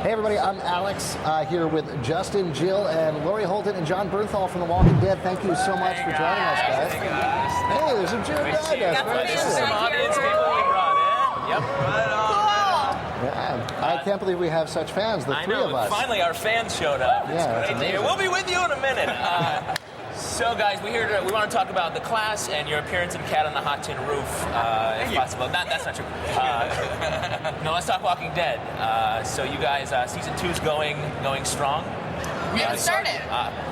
Hey everybody, I'm Alex here with Justin, Jill, and Laurie Holden and Jon Bernthal from The Walking Dead. Thank you so much for joining us, guys. Hey guys. Hey, there's some Jill This is some audience people we brought in. Yep. Right on. Yeah, I can't believe we have such fans, the three of us. Finally our fans showed up. Yeah, it's great to hear. We'll be with you in a minute. So guys, we want to talk about the class and your appearance in Cat on the Hot Tin Roof, if possible. That's not true. No, let's talk Walking Dead. So you guys, season 2's going strong. We haven't started.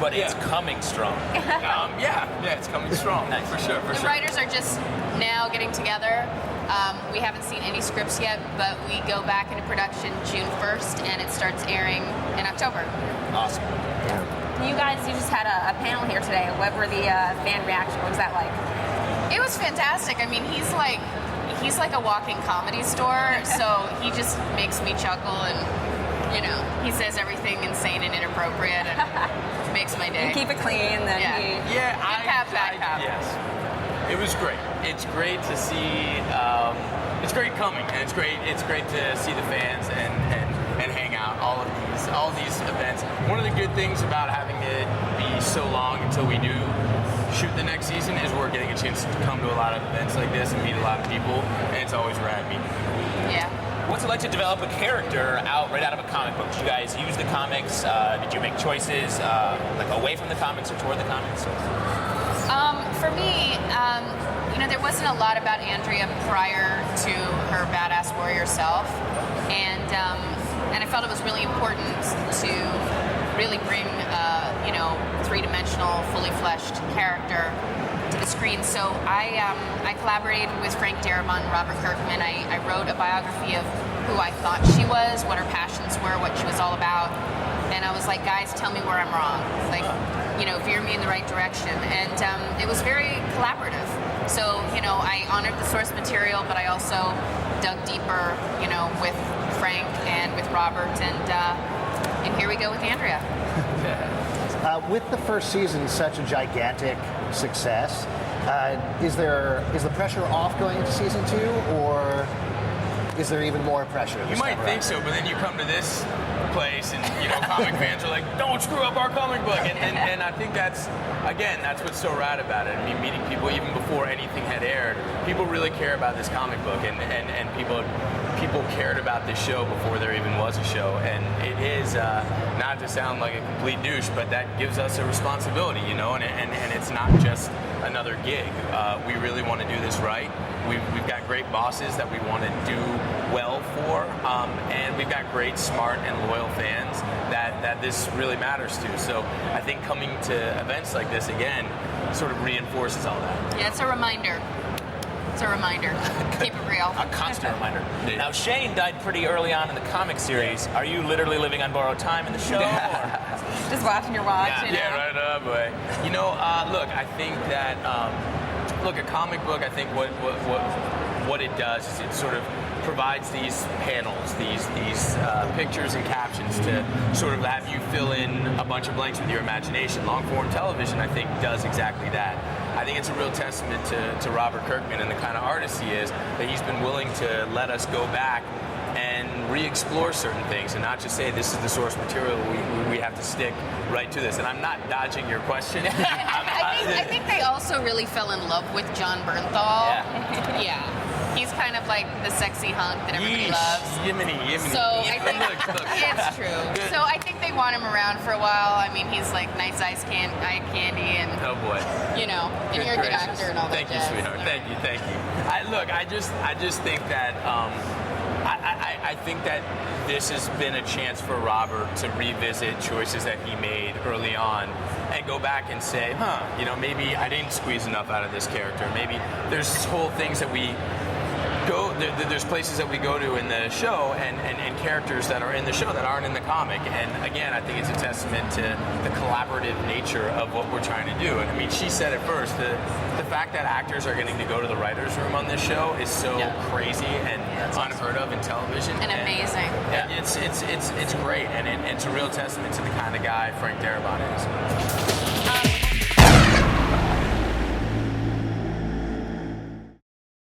But it's coming strong. It's coming strong. Nice. For sure. The writers are just now getting together. We haven't seen any scripts yet, but we go back into production June 1st, and it starts airing in October. Awesome. You guys, you just had a panel here today. What were the fan reaction? What was that like? It was fantastic. I mean, he's like a walking comedy store, so he just makes me chuckle, and he says everything insane and inappropriate, and makes my day. You keep it clean, then Good cop, bad cop. Yes. It was great. It's great to see. It's great coming, and it's great to see the fans and hang out. All of these events. One of the good things about having it be so long until we do shoot the next season is we're getting a chance to come to a lot of events like this and meet a lot of people, and it's always rad meeting people. Yeah. What's it like to develop a character right out of a comic book? Did you guys use the comics? Did you make choices like away from the comics or toward the comics? For me, there wasn't a lot about Andrea prior to her badass warrior self, and I felt it was really important to really bring three-dimensional, fully fleshed character to the screen. So I collaborated with Frank Darabont and Robert Kirkman. I wrote a biography of who I thought she was, what her passions were, what she was all about. And I was like, guys, tell me where I'm wrong. Like, veer me in the right direction. And it was very collaborative. So, I honored the source material, but I also dug deeper, with Frank and with Robert. And here we go with Andrea. With the first season such a gigantic success, is the pressure off going into season 2, or is there even more pressure? You might think so, but then you come to this place and comic fans are like, don't screw up our comic book, and I think that's what's so rad about it. I mean, meeting people even before anything had aired, people really care about this comic book, and people cared about this show before there even was a show, and it is not to sound like a complete douche, but that gives us a responsibility, and it's not just another gig. We really want to do this right. We've got great bosses that we want to do well for, and we've got great, smart, and loyal fans that this really matters to. So I think coming to events like this again sort of reinforces all that. Yeah, it's a reminder. It's a reminder. Keep it real. A constant reminder. Now, Shane died pretty early on in the comic series. Are you literally living on borrowed time in the show? Just watching your watch. Yeah, right up, boy. Look, I think that a comic book. I think what it does is it sort of provides these panels, these pictures and captions to sort of have you fill in a bunch of blanks with your imagination. Long-form television, I think, does exactly that. I think it's a real testament to Robert Kirkman and the kind of artist he is, that he's been willing to let us go back and re-explore certain things and not just say this is the source material, we have to stick right to this. And I'm not dodging your question. I think they also really fell in love with Jon Bernthal. Yeah. He's kind of like the sexy hunk that everybody loves. Yiminy. So I think Look. it's true. Good. So I think they want him around for a while. I mean, he's like nice eye candy, and oh boy, and you're a good actor and all that. Thank you, sweetheart. Thank you. I just think that I think that this has been a chance for Robert to revisit choices that he made early on and go back and say, maybe I didn't squeeze enough out of this character. Maybe there's whole things that we there's places that we go to in the show and characters that are in the show that aren't in the comic. And again, I think it's a testament to the collaborative nature of what we're trying to do. And I mean, she said it first, the fact that actors are getting to go to the writer's room on this show is so crazy and unheard of in television. And amazing. It's great, and it's a real testament to the kind of guy Frank Darabont is.